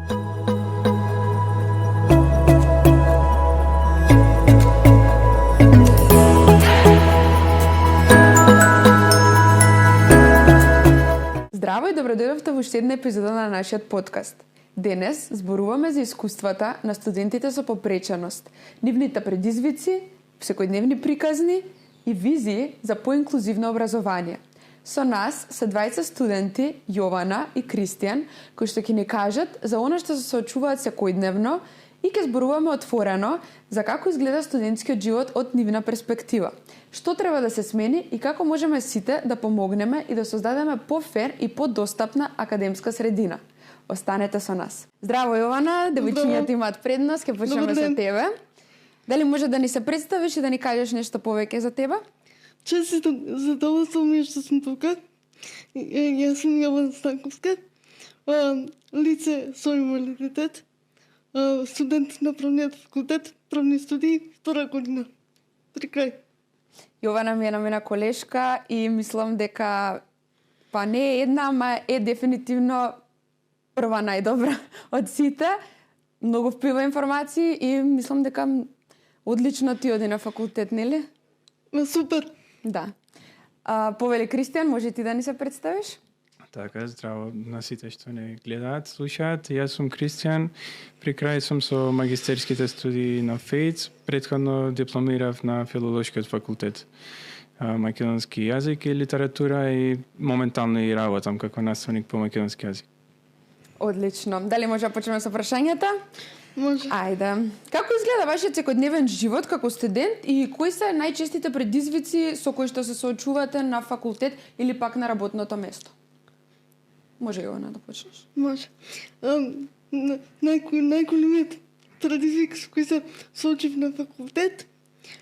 Здраво и добродојдовте во уште една епизода на нашиот подкаст. Денес зборуваме за искуствата на студентите со попреченост, нивните предизвици, секојдневни приказни и визии за поинклузивно образование. Со нас се двајца студенти, Јована и Кристијан, кои што ќе ни кажат за она што се соочуваат секојдневно и ќе зборуваме отворено за како изгледа студентскиот живот од нивна перспектива. Што треба да се смени и како можеме сите да помогнеме и да создадеме пофер и подостапна академска средина. Останете со нас. Здраво, Јована, девојчињата имаат предност, ќе почнеме со тебе. Дали може да ни се представиш и да ни кажеш нешто повеќе за тебе? Честито задоволство ми е што сум тука. Јас сум Јована Станковска, лице со инвалидитет, студент на правниот факултет, правни студии, втора година. При крај. Јована ми е намена колешка и мислам дека не е една, ама е дефинитивно прва најдобра од сите. Многу впива информации и мислам дека одлично ти оди на факултет, нели? Супер. Да. Повели Кристијан, може ти да ни се представиш? Така, здраво на сите што не гледаат, слушаат. Јас сум Кристијан, при крај сум со магистерските студии на ФЕИЦ, претходно дипломирав на Филолошкиот факултет, македонски јазик и литература и моментално и работам како наставник по македонски јазик. Одлично. Дали може да почнеме со прашањата? Може. Ајде. Како изгледа вашиот секојдневен живот како студент и кои се најчестите предизвици со кои што се соочувате на факултет или пак на работното место? Може Јована да почнеш? Може. Најголемиот предизвик со кој се соочив на факултет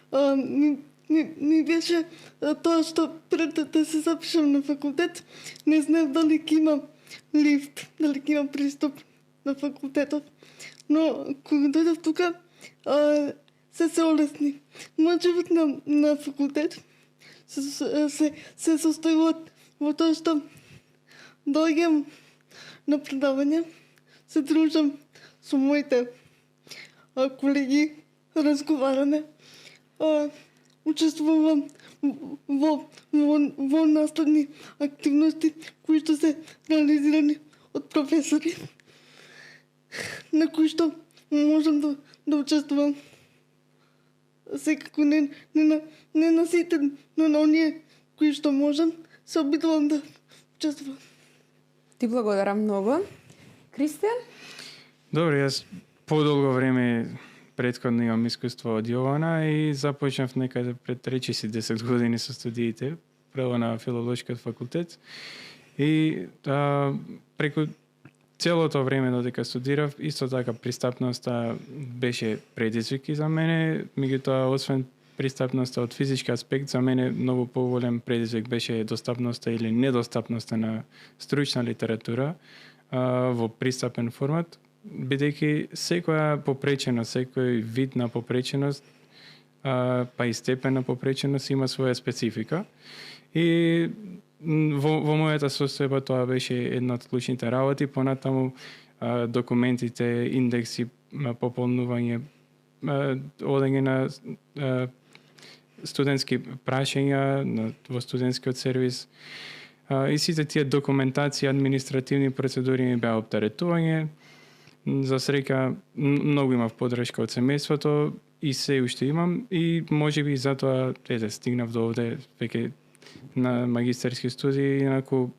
ми беше тоа што пред да се запишам на факултет не знаев дали ќе имам лифт, дали ќе имам пристап на факултетот. Но кога дојдов тука се олесни. Мојот живот на факултет се состои во тоа што доаѓам на предавање, се дружам со моите колеги, разговараме, учествувам во наставни активности кои што се реализирани од професори, на кои што можам да учествувам. Секако не на сите, но на оние кои што можам, се обидувам да учествувам. Ти благодарам многу. Кристијан? Добре, јас подолго време претходно имам искуство од Јована и започнав некаде пред речиси 10 години со студиите, прво на Филолошкиот факултет. И преку целото време додека студирав, исто така пристапноста беше предизвик за мене, меѓутоа освен пристапноста од физички аспект, за мене многу поголем предизвик беше достапноста или недостапноста на стручна литература во пристапен формат, бидејќи секоја попреченост, секој вид на попреченост, па и степен на попреченост има своја специфика. И во мојата состојба тоа беше една од клучните работи, понатаму документите, индекси, пополнување, одење на студентски прашања во студентскиот сервис и сите тие документации, административни процедури ми беа оптеретување. За среќа многу имав поддршка од семејството и се уште имам и можеби затоа стигнав до овде веќе на магистерски студии, инаку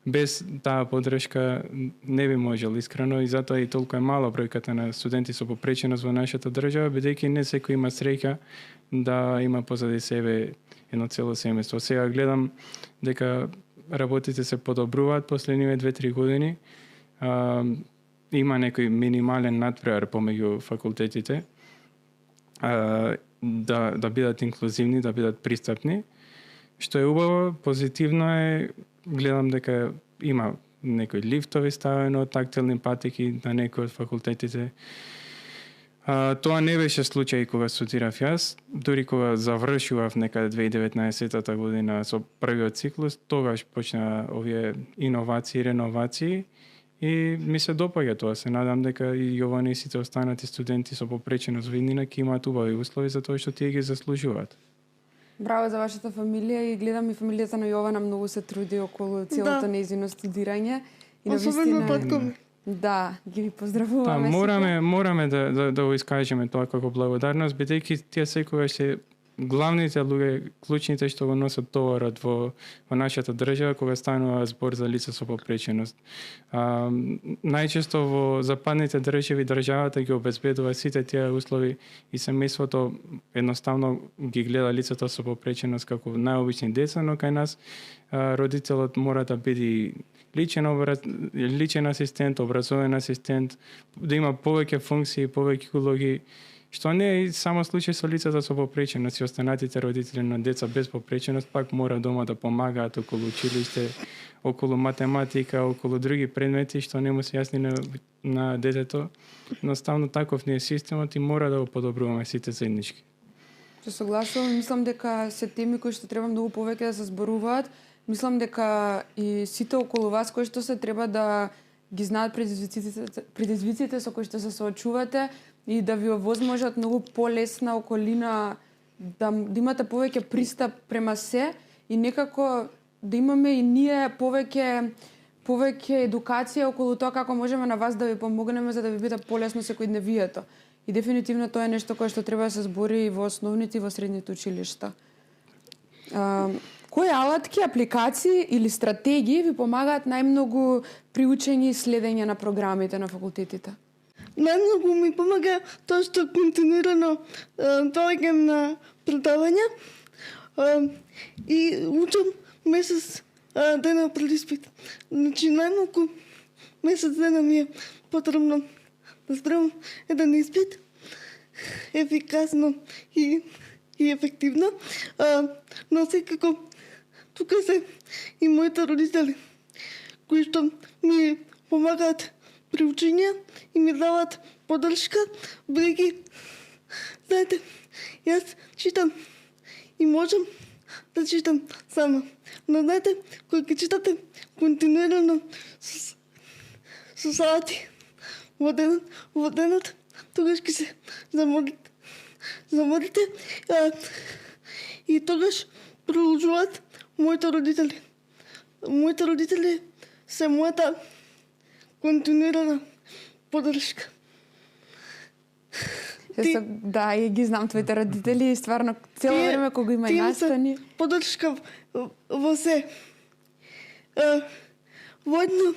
без таа поддршка не би можел искрено и затоа и толку е мала бројката на студенти со попреченост во нашата држава, бидејќи не секој има среќа да има позади себе едно цело семејство. Сега гледам дека работите се подобруваат последниве 2-3 години. Има некој минимален надпревар помеѓу факултетите да бидат инклузивни, да бидат пристапни. Што е убаво, позитивно е, гледам дека има некои лифтови ставено, тактилни патеки на некои од факултетите. Тоа не беше случај кога студирав јас, дури кога завршував некаде 2019 година со првиот циклус, тогаш почна овие иновации, реновации И ми се допаѓа тоа. Се надам дека и Јована и сите останати студенти со попреченост во иднина ќе имаат убави услови за тоа што тие ги заслужуваат. Браво за вашата фамилија и гледам и фамилијата на Јована многу се труди околу целото нејзино студирање. И особено Патко. Да, ги ви поздравуваме. Мораме да го искажеме тоа како благодарност, бидејќи тие секогаш се главните луѓе, клучните што го носат товарот во нашата држава кога станува збор за лица со попреченост. Најчесто во западните држави државата ги обезбедува сите тие услови и семејството едноставно ги гледа лицата со попреченост како најобични деца, но кај нас родителот мора да биде личен асистент, образовен асистент, да има повеќе функции, повеќе улоги, што не е само случај со лицата со попреченост и останатите родители на деца без попреченост пак мора дома да помагаат околу училиште, околу математика, околу други предмети што не му се јасни на детето. Едноставно таков не е системот и мора да го подобруваме сите заеднички. Се согласувам, мислам дека се теми кои што треба многу повеќе да се зборуваат. Мислам дека и сите околу вас кои што се треба да ги знаат предизвиците со кои што се соочувате и да ви овозможат многу полесна околина, да имате повеќе пристап према се и некако да имаме и ние повеќе едукација околу тоа како можеме на вас да ви помогнеме за да ви биде полесно секојдневието. И дефинитивно тоа е нешто кое што треба да се збори и во основните и во средните училишта. Кои алатки, апликации или стратегии ви помагаат најмногу при учење и следење на програмите на факултетите? Најмногу ми помага тоа што континуирано доаѓам на предавања и учам месец дена пред испит. Значи најмногу месец дена ми е потребно да спремам еден испит ефикасно и ефективно, но секако тука се и моите родители кои што ми помагаат при учење и ми даваат поддршка, бидејќи знаете, јас читам и можам да читам сама. Но знаете, кога ќе читате континуирано со сати во денот, тогаш ќе се заморите и тогаш продолжуваат моите родители. Моите родители се мојата континуирана поддршка. Да, и ги знам твоите родители и стварно цело време кога има настани. Поддршка во се. Воедно,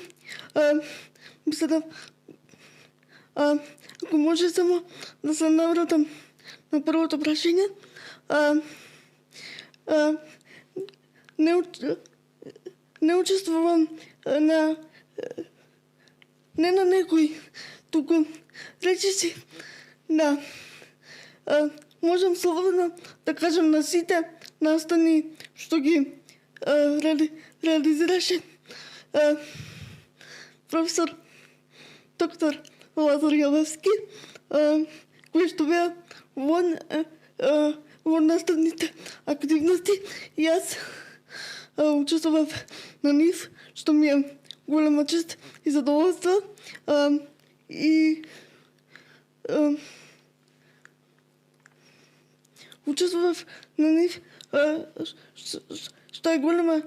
мислам, ако може само да се навратам на првото прашање, не учествувам не на некој, туку речиси на можам слободно да кажам на сите настани што ги реализираше професор доктор Лазар Јалевски, кои што беа во наставните активности. Јас учествував на нив, што ми е голема чест и задоволство. И учествував на нив, што е голема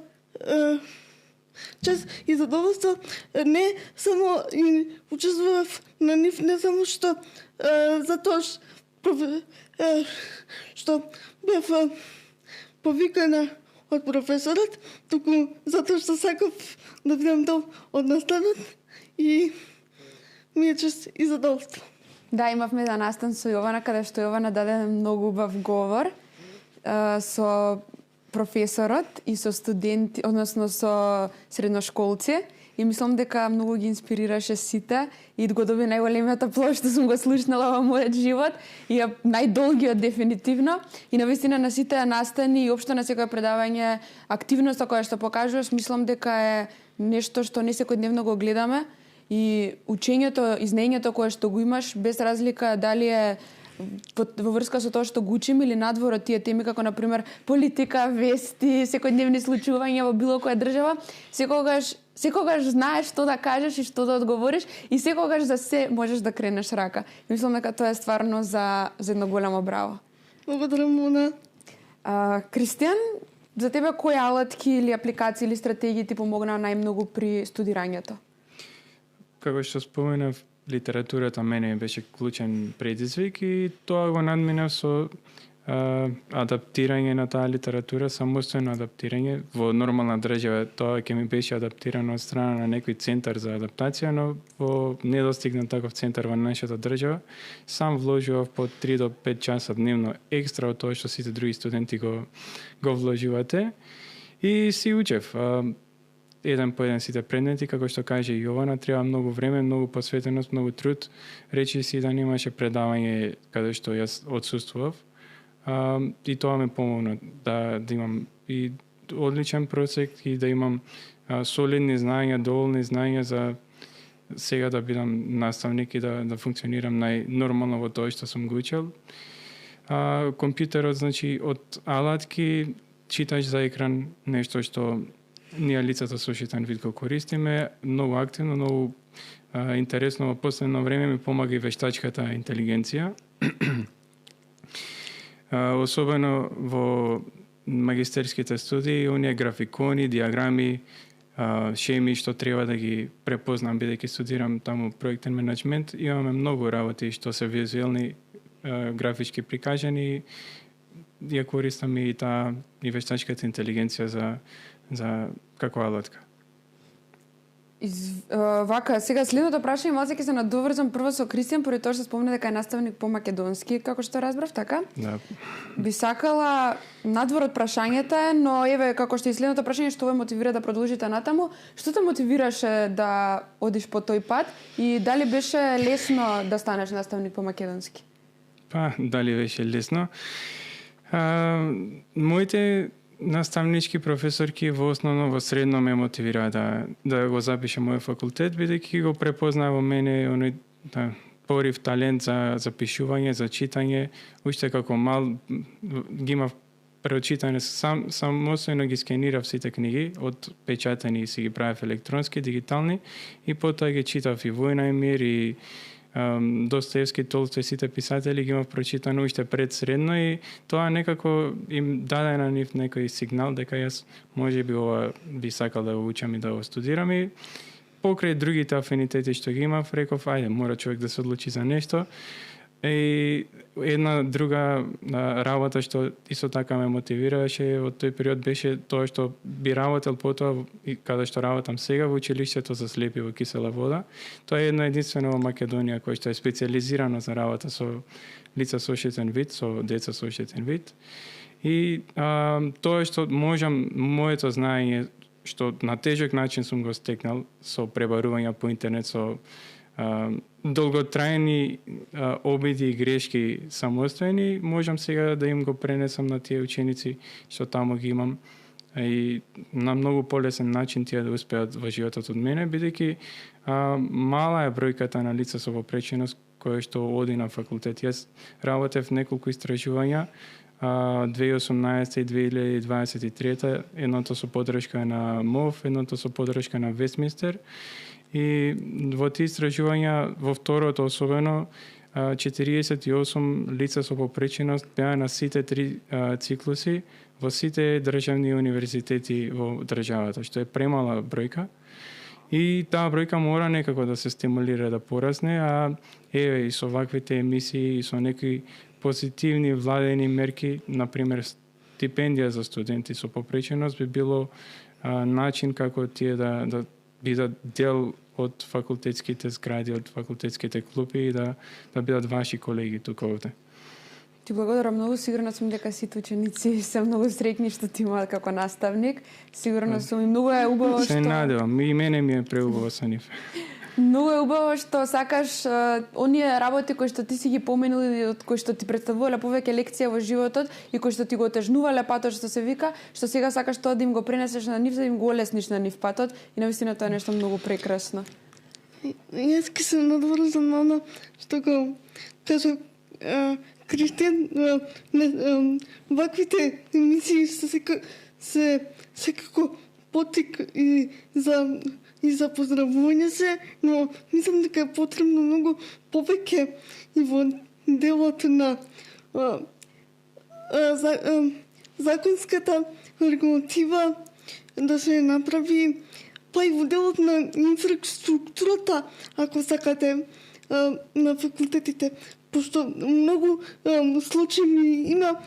чест и задоволство. Не само и учествував на нив, не само што затоа што бев повикана од професорот, туку затоа што сакав да бидам дел од настанот и ми е чест и задоволство. Да, имавме да настан со Јована, каде што Јована даде многу убав говор со професорот и со студенти, односно со средношколци. И мислам дека многу ги инспирираше сите и го доби најголемиот аплауз што сум го слушнала во мојот живот и најдолгиот дефинитивно. И навистина на сите настани и општо на секое предавање активноста која што покажуваш, мислам дека е нешто што не секојдневно го гледаме и учењето и знаењето кое што го имаш без разлика дали е во врска со тоа што го учиме или надвор од тие теми како на пример политика, вести, секојдневни случувања во било која држава, секогаш знаеш што да кажеш и што да одговориш и секогаш за се можеш да кренеш рака. Мислам дека тоа е стварно за едно големо браво. Благодарам, Мона. Кристијан, за тебе кои алатки или апликации или стратегии ти помогнаа најмногу при студирањето? Како што споменав, литературата мене беше клучен предизвик и тоа го надминав со адаптирање на таа литература, самостојно адаптирање во нормална држава. Тоа ќе ми беше адаптирано од страна на некој центар за адаптација, но во недостигнат таков центар во нашата држава. Сам вложував по 3 до 5 часа дневно екстра од тоа што сите други студенти го вложувате и си учев. Еден по еден сите предмети, како што каже Јована, треба многу време, многу посветеност, многу труд. Речи си да немаше предавање каде што јас отсуствував. И тоа ме помогна да имам и одличен просек и да имам солидни знаења, доволни знаења за сега да бидам наставник и да функционирам најнормално во тоа што сум го учел. Компјутерот, значи, од алатки, читач за екран, нешто што ние лицата со шитен вид го користиме, многу активно, многу интересно во последно време ми помага и вештачката интелигенција. Особено во магистерските студии, оние графикони, диаграми, шеми што треба да ги препознам бидејќи студирам таму проектен менеджмент, имаме многу работи што се визуелни, графички прикажани, ја користам и таа и вештачката интелигенција за како алатка. Вака, сега следното прашање малце ќе се надоврзам прво со Кристијан, поради тоа што спомна дека е наставник по македонски, како што разбрав, така? Да. Би сакала надвор од прашањата, но еве како што и следното прашање што ве мотивира да продолжите натаму, што те мотивираше да одиш по тој пат и дали беше лесно да станеш наставник по македонски? Дали беше лесно? Моите наставнички професорки во основно во средно ме мотивираа да го запишам мојот факултет, бидејќи го препознаа во мене оној порив талент за пишување, за читање. Уште како мал ги имав преочитане, самостојно ги скенирав сите книги, од печатени и си ги правев електронски, дигитални, и потоа ги читав и Војна и мир, и Достоевски, Толстој, сите писатели ги имав прочитано уште пред средно и тоа некако им даде на нив некој сигнал дека јас можеби ова би сакал да го учам и да го студирам и покрај другите афинитети што ги имав, реков ајде, мора човек да се одлучи за нешто. И една друга работа што исто така ме мотивираше од тој период беше тоа што би работел потоа и каде што работам сега во училиштето за слепи во Кисела Вода. Тоа е едно единствено во Македонија кој што е специјализирано за работа со лица со ошетен вид, со деца со ошетен вид. И тоа што можам, моето знаење што на тежок начин сум го стекнал со пребарување по интернет, со долготрајни обиди и грешки самостојни, можам сега да им го пренесам на тие ученици што таму ги имам и на многу полесен начин тие да успеат во животот од мене, бидејќи мала е бројката на лица со попреченост кои што оди на факултет. Јас работев неколку истражувања 2018 и 2023, едното со подршка на МОВ, едното со подршка на Вестминстер. И во тие истражувања, во второто особено, 48 лица со попреченост беа на сите 3 циклуси во сите државни универзитети во државата, што е премала бројка. И таа бројка мора некако да се стимулира да порасне, а еве и со ваквите емисии и со некои позитивни владени мерки, например стипендија за студенти со попреченост би било начин како тие да бидат дел од факултетските згради, од факултетските клупи и да бидат ваши колеги тука овде. Ти благодарам многу, сигурно сум дека сите ученици се многу среќни што ти имаат како наставник. Сигурно сум и многу е убаво што... Се надевам, и мене ми е преубаво со нив. Многу е убаво што сакаш оние работи кои што ти си ги поменул и од кои што ти представувале повеќе лекција во животот и кои што ти го отежнувале патот што се вика, што сега сакаш тоа да им го пренесеш на нив, да им го олесниш на нив патот и навистина тоа е нешто многу прекрасно. Јас ке се надврзам на што го кажа Кристијан, ваквите емисии се секако потик и за поздравување се, но мислам дека е потребно многу повеќе и во делот на законската регулатива да се направи, па и во делот на инфраструктурата, ако сакате, на факултетите, пошто многу случаи има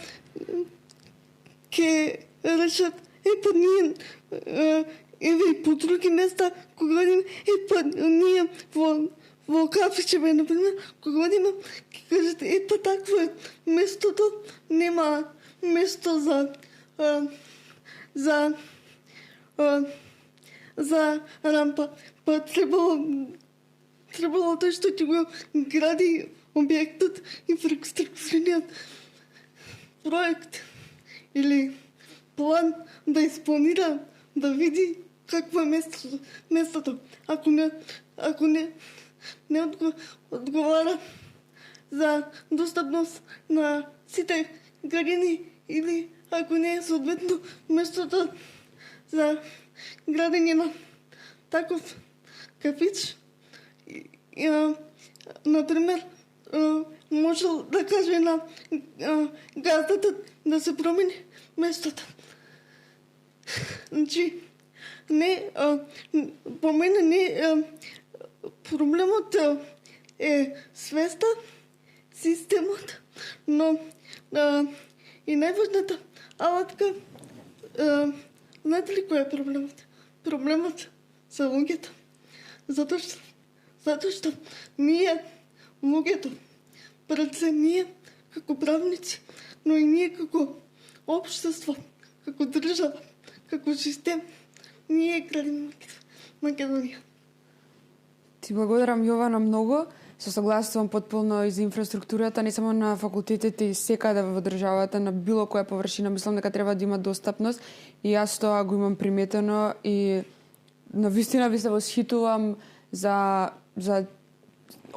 ке речат, па ние еве и по други места, кога одиме, па ние во кафичеве, например, кога одиме, ќе кажете, па такво е местото, нема место за рампа. Па требало тој што ќе го гради објектот, инфраструктурниот проект или план да испланира, да види какво е местото. Ако не одговара за достапност на сите граѓани или ако не е соодветно местото за градење на таков кафич, например, можел да каже на газдата да се промени местото. Значи, по мене не проблемот е свеста, системот, но и најважната алатка, знаете ли кој е проблемот? Проблемот се луѓето. Затоа што ние, луѓето, пред се ние како правници, но и ние како општество, како држава, како систем, ние градиме Македонија. Ти благодарам, Јована, многу. Се согласувам потполно и за инфраструктурата, не само на факултетите и секаде во државата, на било која површина. Мислам дека треба да има достапност и јас тоа го имам приметено и навистина ви се восхитувам за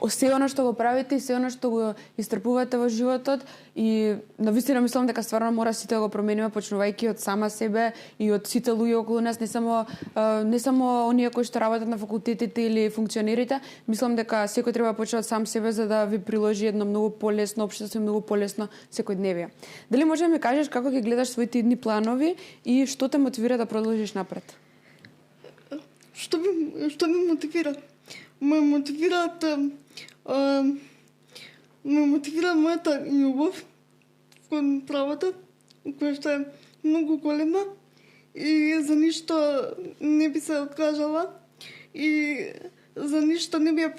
се оно што го правите и се оно што го истрпувате во животот и навистина мислам дека стварно мора сите да го промениме, почнувајќи од сама себе и од сите луѓе околу нас, не само оние кои што работат на факултетите или функционерите. Мислам дека секој треба да почне од сам себе за да ви приложи едно многу полесно општество и многу полесно секојдневие. Дали може да ми кажеш како ги гледаш своите идни планови и што те мотивира да продолжиш напред? Што ме мотивира? Ме мотивира мојата љубов кон правото, која што е многу голема и за ништо не би се откажала и за ништо не би ја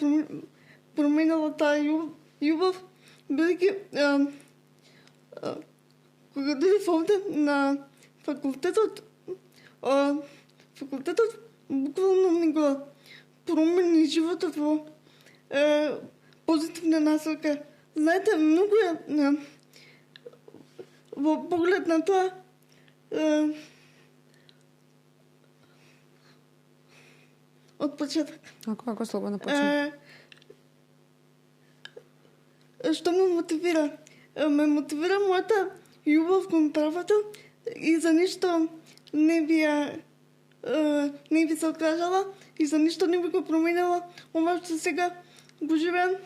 променила таа љубов, бидејќи кога дојдев овде на факултетот буквално ми го промени животот во позитивна насока. Знаете, многу е во поглед на тоа од почеток. Ако слободно почнем. Што ме мотивира? Ме мотивира мојата љубов кон правото и за ништо не би се откажала и за ништо не би го променила ова што сега го живеам.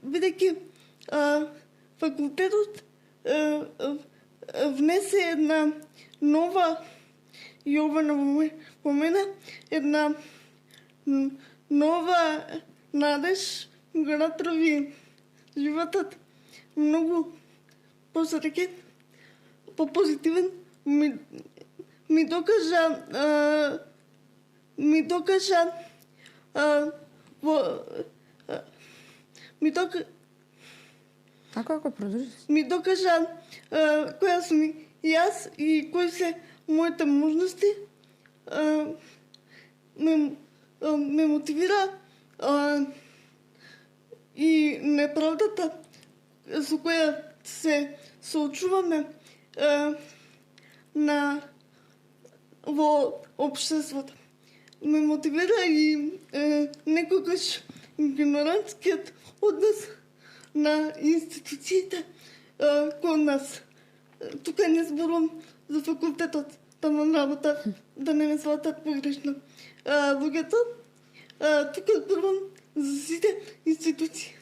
Бидејќи факултетот внесе една нова Јована во мене, една нова надеж, го направи животот многу посреќен, попозитивен, ми докажа Ако продолжиш? Ми докажа која сум јас и кои се моите можности, ме мотивира и неправдата со која се соочуваме во општеството. Ме мотивира и некогаш игнорантскиот однос на институциите кон нас. Тука не зборувам за факултетот, таму работа, да не ме сватат погрешно. Луѓето, тука зборувам за сите институции.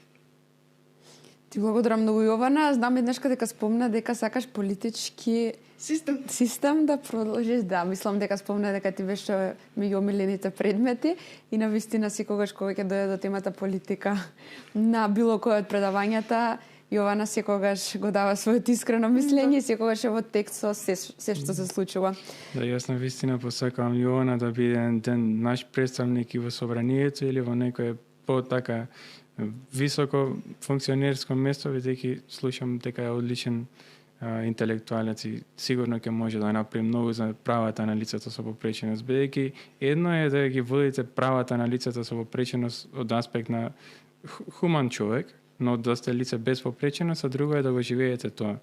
Ти благодарам многу, Јована. Знам еднашка дека спомна дека сакаш политички систем да продолжиш. Да, мислам дека спомна дека ти беше меѓу омилените предмети и навистина секогаш кога ќе дојде до темата политика на било кој од предавањата, Јована секогаш го дава своето искрено мислење и секогаш е во текст со се што се случува. Да, јас навистина посакувам Јована да биде еден ден наш представник и во собранието или во некое по-така високо функционерско место, бидејќи слушам дека е одличен интелектуалец и сигурно ќе може да направи многу за правата на лицата со попреченост, бидејќи едно е да ги водите правата на лицата со попреченост од аспект на хуман човек, но да сте лице без попреченост, а друго е да го живеете тоа.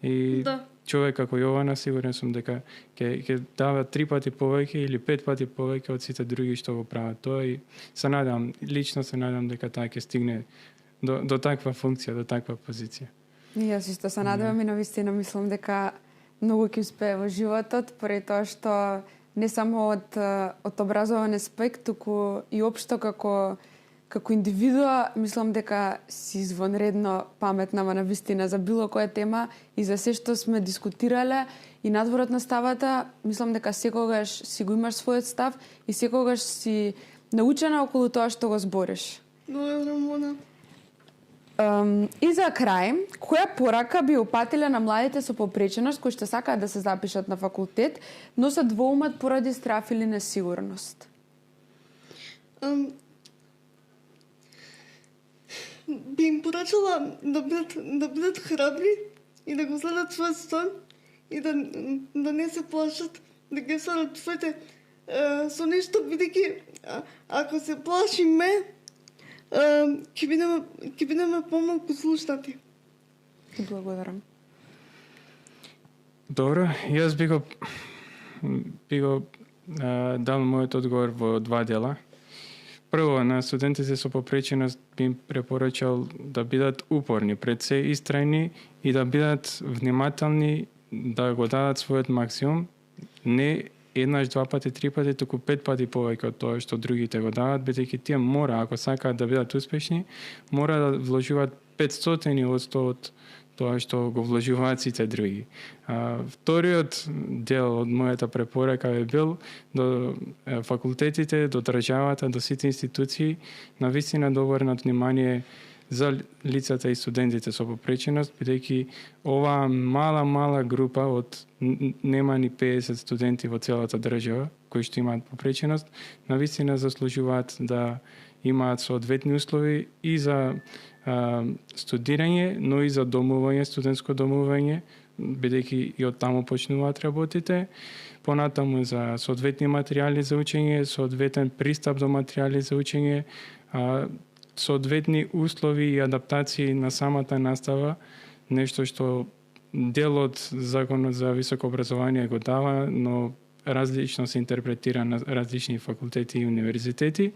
И човек како Јована сигурен сум дека ќе дава 3 пати повеќе или 5 пати повеќе од сите други што го прават тоа и се надевам, лично се надевам дека таа ќе стигне до таква функција, до таква позиција. И јас исто се надевам и навистина мислам дека многу ќе успее во животот, поради тоа што не само од образован аспект, туку и општо како индивидуа, мислам дека си извонредно паметна, ма навистина за било која тема и за се што сме дискутирале и надворот на ставата, мислам дека секогаш си го имаш својот став и секогаш си научена околу тоа што го збориш. Рамона. И за крај, која порака би упатиле на младите со попреченост кои што сакаат да се запишат на факултет, но се двоумат поради страф или несигурност? Би им порачала да бидат храбри и да го следат својот сон и да не се плашат, да ги следат своите со нешто, бидејќи ако се плашиме, ќе бидеме помалку слушнати. Благодарам. Добро, јас би го дал мојот одговор во 2 дела. Прво, на студентите со попреченост би им препорачал да бидат упорни, пред се истрајни и да бидат внимателни, да го дадат својот максимум, не еднаш, 2 пати, 3 пати, туку 5 пати повеќе од тоа што другите го дават, бидејќи тие мора, ако сакаат да бидат успешни, мора да вложуваат 500% од тоа што го вложуваат сите други. Вториот дел од мојата препорака би бил до факултетите, до државата, до сите институции, навистина да обрнат внимание за лицата и студентите со попреченост, бидејќи оваа мала група од нема ни 50 студенти во целата држава кои што имаат попреченост, навистина заслужуваат да имаат соодветни услови и за студирање, но и за домување, студентско домување, бидејќи и од таму почнуваат работите, понатаму за соодветни материјали за учење, соодветен пристап до материјали за учење, соодветни услови и адаптации на самата настава, нешто што дел од Законот за високо образование го дава, но различно се интерпретира на различни факултети и универзитети.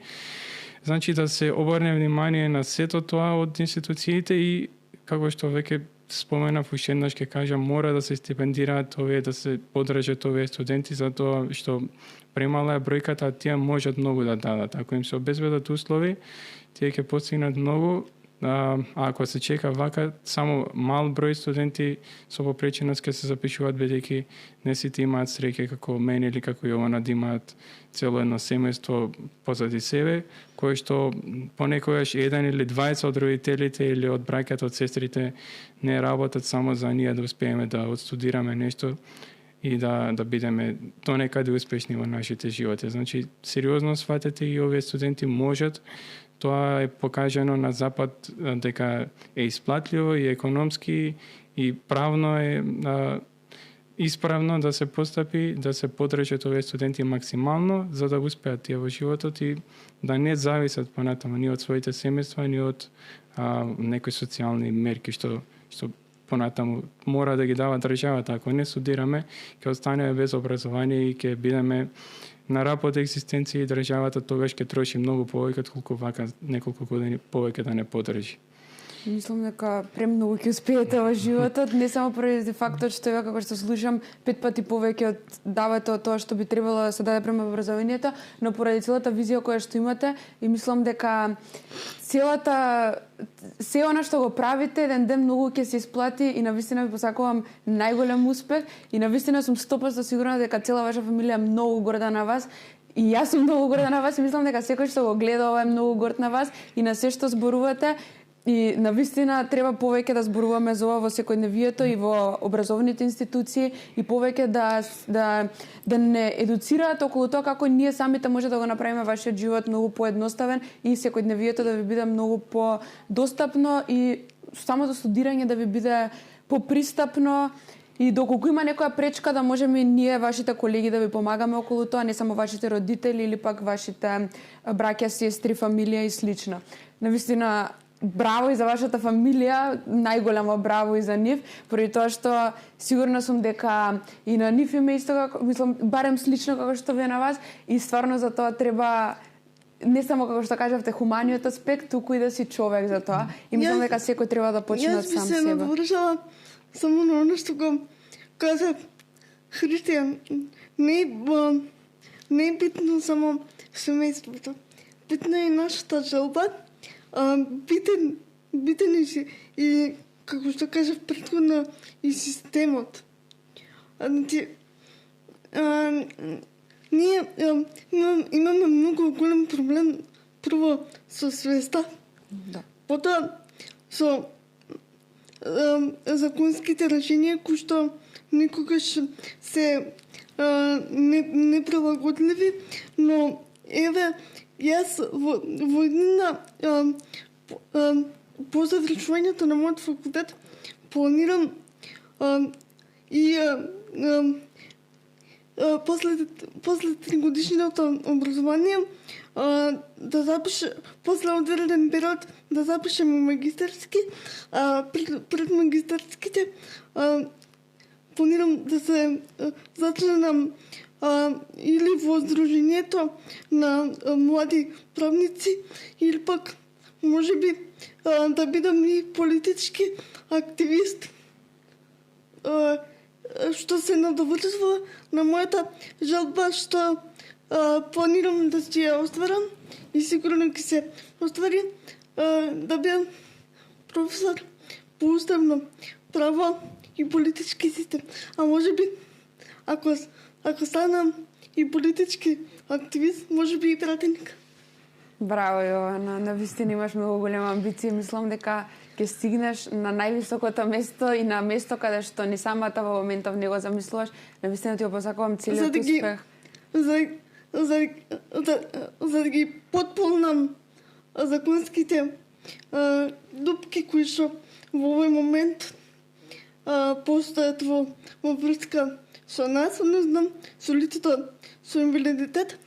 Значи да се обрне внимание на сето тоа од институциите и, како што веќе споменав, уште еднаш ќе кажам, мора да се стипендираат овие, да се подржат овие студенти, затоа што премала е бројката, а тие можат многу да дадат. Ако им се обезбедат услови, тие ќе постигнат многу, а ако се чека вака, само мал број студенти со попреченост ќе се запишуваат, бидејќи не сите имаат среќа како мене или како Јована да имаат цело едно семејство позади себе, кое што понекогаш еден или 20 од родителите или од браќата, од сестрите не работат само за ние да успееме да отстудираме нешто и да бидеме донекаде успешни во нашите животи. Значи, сериозно сватете и овие студенти можат. Тоа е покажано на Запад дека е исплатливо и економски и правно е исправно да се постапи, да се подржат овие студенти максимално, за да успеат тие во животот и да не зависат понатаму ни од своите семејства, ни од некои социјални мерки што понатаму мора да ги дава државата. Ако не студираме, ќе останеме без образование и ќе бидеме на раб од екзистенција и државата тогаш ќе троши многу повеќе отколку вака неколку години повеќе да не подржи. Мислам дека премногу ќе успеете во животот, не само поради фактот што ја како што слушам 5 пати повеќе од давате од тоа што би требало да се даде према образованието, но поради целата визија која што имате и мислам дека се она што го правите еден ден многу ќе се исплати и навистина ви посакувам најголем успех и навистина сум 100% сигурна дека цела ваша фамилија е многу горда на вас. И јас сум многу горда на вас и мислам дека секој што го гледа ова е многу горд на вас и на се што зборувате. И навистина треба повеќе да зборуваме за ова во секојдневието и во образовните институции и повеќе да не едуцираат околу тоа како ние самите може да го направиме вашиот живот многу поедноставен и секојдневието да ви биде многу подостапно и самото студирање да ви биде попристапно. И доколку има некоја пречка да можеме ние, вашите колеги, да ви помагаме околу тоа, не само вашите родители или пак вашите браќа, сестри, фамилија и слично. Навистина, браво и за вашата фамилија, најголемо браво и за нив, поради тоа што сигурна сум дека и на нив име исто како, мислам, барем слично како што ви е на вас и стварно за тоа треба не само како што кажавте хуманиот аспект, туку и да си човек за тоа. И мислам дека секој треба да почне од сам себе. Јас би се навршала само на оно што го каза Христијан. Не е битно само семејството. Битна е нашата желба. Битен и како што кажав претходно и системот. Ние имаме многу голем проблем прво со свеста. Да. Потоа со законските решенија кои што никогаш се неприлагодливи, но еве јас во една по завршувањето на мојот факултет планирам и после 3-годишното образование да запишем, после одреден период да запишем магистарски, пред магистарските планирам да се зачленам или во Сдруженијето на млади правници или пак можеби да бидам и политички активист, што се надоврзува на мојата желба што планирам да си ја остварам и сигурно ќе се оствари, да бидам професор по уставно право и политички систем. А можеби ако станам и политички активист, можеби и пратеник. Браво, Јована, навистина имаш многу голема амбиција. Мислам дека ќе стигнеш на највисокото место и на место каде што ни самата во моментов не го замислуваш. Навистина ти го посакувам целиот успех. За да ги потполнам законските дупки кои што во овој момент постојат во врска со нас, не знам, со лицето со инвалидитет,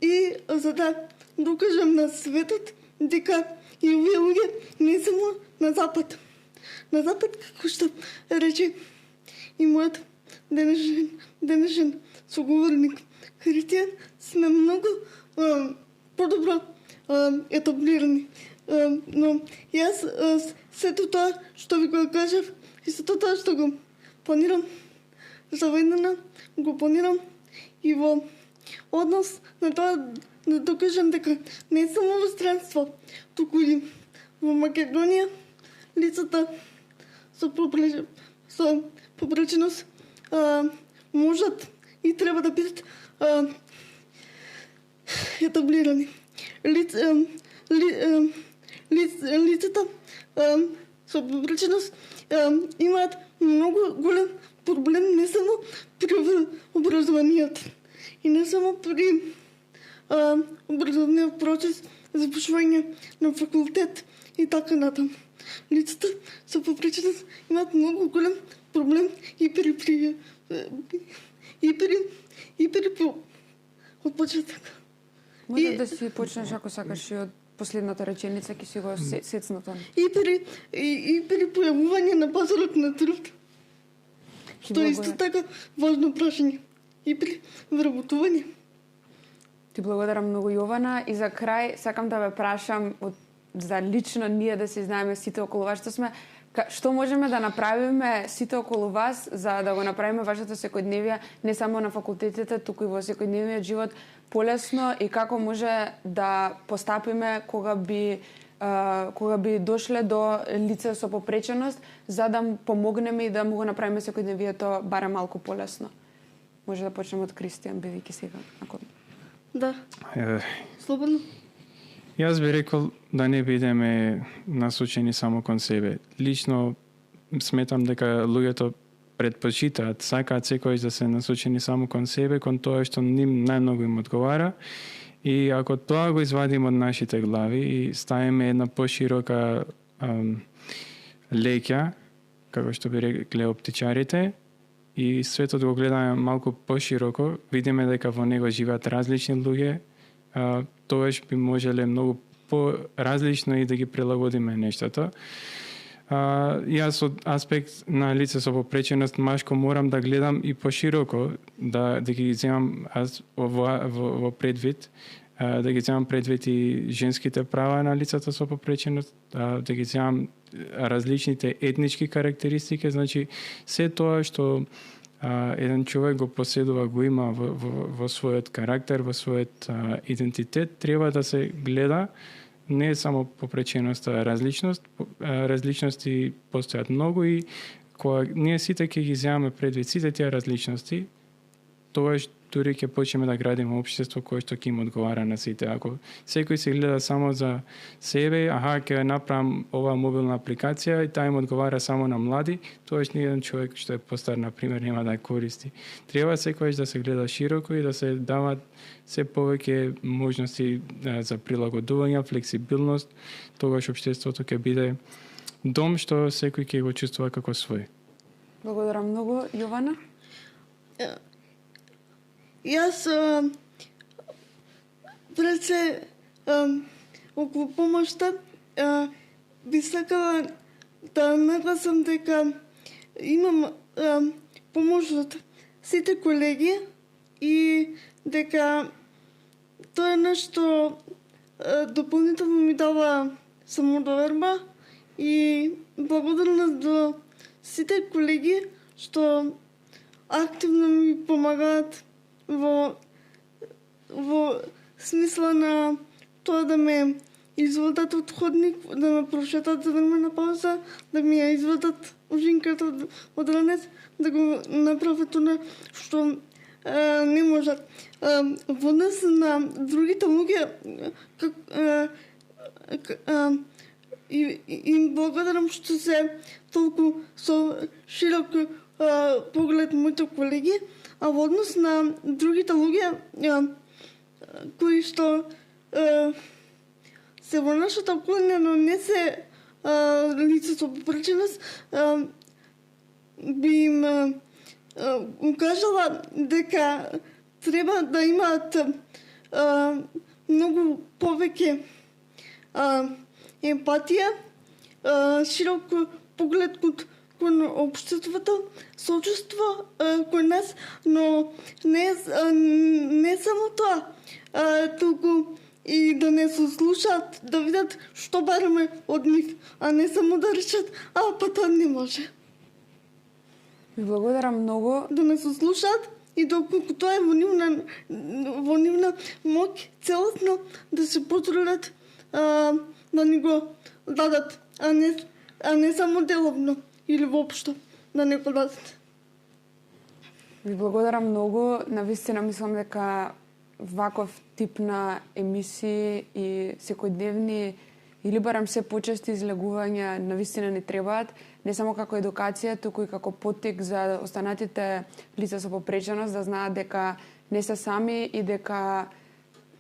и за да докажам на светот дека и овие луѓе не само на запад. На запад, како што рече и мојот денешен соговорник Христијан, сме многу подобро етаблирани. Но јас сето тоа што ви го кажав и сето тоа што го планирам за војнина, го планирам и во однос на тоа да докажам дека не само во странство, туку и во Македонија лицата со попреченост можат и треба да бидат етаблирани. Лицата со попреченост имаат многу голем проблем не само при образованието и не само при образовниот процес, запишување на факултет и така натаму. Лицата со попреченост имаат многу голем проблем и при од почеток. Може да си почнеш ако сакаш и од последната реченица, ќе си го сецнато. И при појавување на пазарот на труд. Што е исто така важно прашање. И при вработување. Ти благодарам многу, Јована, и за крај сакам да ве прашам од за лично ние да се знаеме сите околу вас, што можеме да направиме сите околу вас за да го направиме вашето секојдневие не само на факултетите, туку и во секојдневниот живот полесно, и како може да постапиме кога би дошле до лице со попреченост, за да му помогнеме и да му го направиме секојдневието барем малку полесно. Може да почнеме од Кристијан, бидејќи сега након. Да. Слободно. Јас би рекол да не бидеме насочени само кон себе. Лично сметам дека луѓето предпочитаат, сакаат секојаш да се насочени само кон себе, кон тоа што ним најмногу им одговара. И ако тоа го извадиме од нашите глави и ставиме една поширока леќа, како што би рекле оптичарите, и светот го гледаме малку пошироко, видиме дека во него живеат различни луѓе, тоаш би можеле многу по-различно и да ги прилагодиме нештата. Јас од аспект на лице со попреченост машко морам да гледам и пошироко, да ги земам во предвид, да ги земам предвид и женските права на лицата со попреченост, да ги земам различните етнички карактеристики, значи се тоа што еден човек го поседува, го има во својот карактер, во својот идентитет, треба да се гледа не само попреченоста, различности постојат многу, и кога ние сите ќе ги земаме предвид сите тие различности, тогаш дури ќе почнеме да градиме општество кое што ќе им одговара на сите. Ако секој се гледа само за себе, ќе направам оваа мобилна апликација и таа им одговара само на млади, тогаш ни еден човек што е постар, например, нема да ја користи. Треба секојаш да се гледа широко и да се дават се повеќе можности за прилагодување, флексибилност, тогаш општеството ќе биде дом што секој ќе го чувствува како свој. Благодарам многу, Јована. Јас пред се околу помошта би сакала да нагласам дека имам помош од сите колеги и дека тоа е нешто дополнително ми дава самодоверба и благодарност до сите колеги што активно ми помагаат во смисла на тоа да ме извадат од ходник, да ме прошетат за време на пауза, да ми ја извадат ужинката од ранец, да го направат тоа што не можат. Во однос на другите луѓе, им благодарам што се толку со широк поглед моите колеги, а во однос на другите луѓе кои што се во нашата околина, но не се лице со попреченост, би им укажала дека треба да имаат многу повеќе емпатија, широк поглед кон општеството, сочувство кон нас, но не само тоа, туку и да не се слушаат, да видат што бараме од нив, а не само да речат, па тоа не може. Ви благодарам многу. Да не се слушаат и доколку тоа е во нивна моќ целосно да се потрудат да ни го дадат, а не само деловно или воопшто да не го дадат. Ви благодарам многу. Навистина мислам дека ваков тип на емисии и секојдневни или барем се почести излегувања навистина ни требаат, не само како едукација, туку и како поттик за останатите лица со попреченост да знаат дека не се сами и дека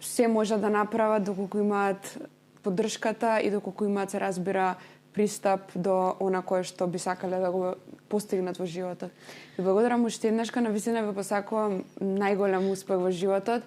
се може да направат доколку имаат поддршката и доколку имаат, се разбира, пристап до она кое што би сакале да го постигнат во животот. Ви благодарам уште еднашка, навистина ви посакувам најголем успех во животот.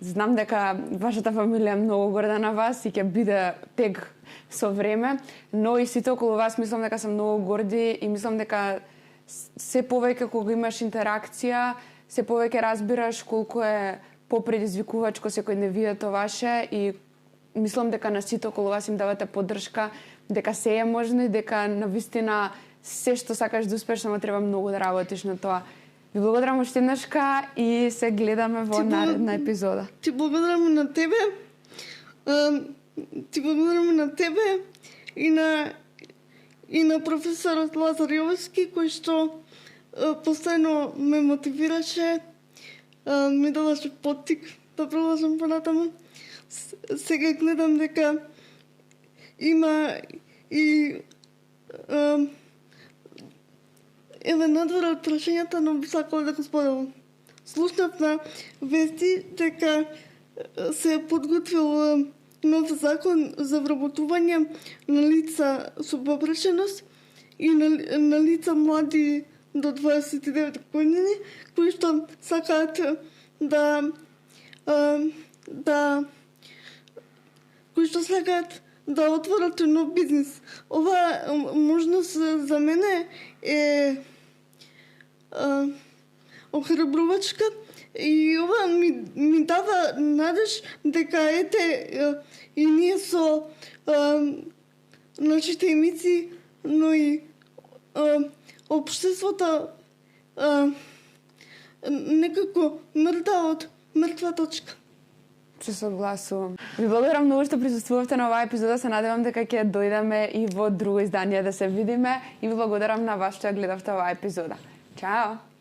Знам дека вашата фамилија е многу горда на вас и ќе биде тек со време, но и сите околу вас мислам дека се многу горди и мислам дека се повеќе кога имаш интеракција, се повеќе разбираш колку е попредизвикувачко секојдневието ваше и мислам дека на сите околу вас им давате поддршка, дека се е можно и дека навистина се што сакаш да успеш, само треба многу да работиш на тоа. Ви благодарам уште еднашка и се гледаме во наредна епизода. Ти благодарам на тебе. Ти благодарам на тебе и на професорот Лазар Јовевски, кој што постојано ме мотивираше, ми даваше поттик да продолжам понатаму. Сега гледам дека има и еве надвор од прашањата, но би сакала да го споделам. Слушнав на вести дека се е подготвил нов закон за вработување на лица со попреченост и на лица млади до 29 години, кои што сакаат кои што сакаат да отворат нов бизнис. Ова можност за мене е охрабрувачка и ова ми дава надеж дека и ние со нашите емисии, но и општеството некако мрда од мртва точка. Се согласувам. Ви благодарам многу што присуствувавте на оваа епизода. Се надевам дека ќе дојдеме и во друго издание да се видиме. И ви благодарам на вас што ја гледавте оваа епизода. Чао!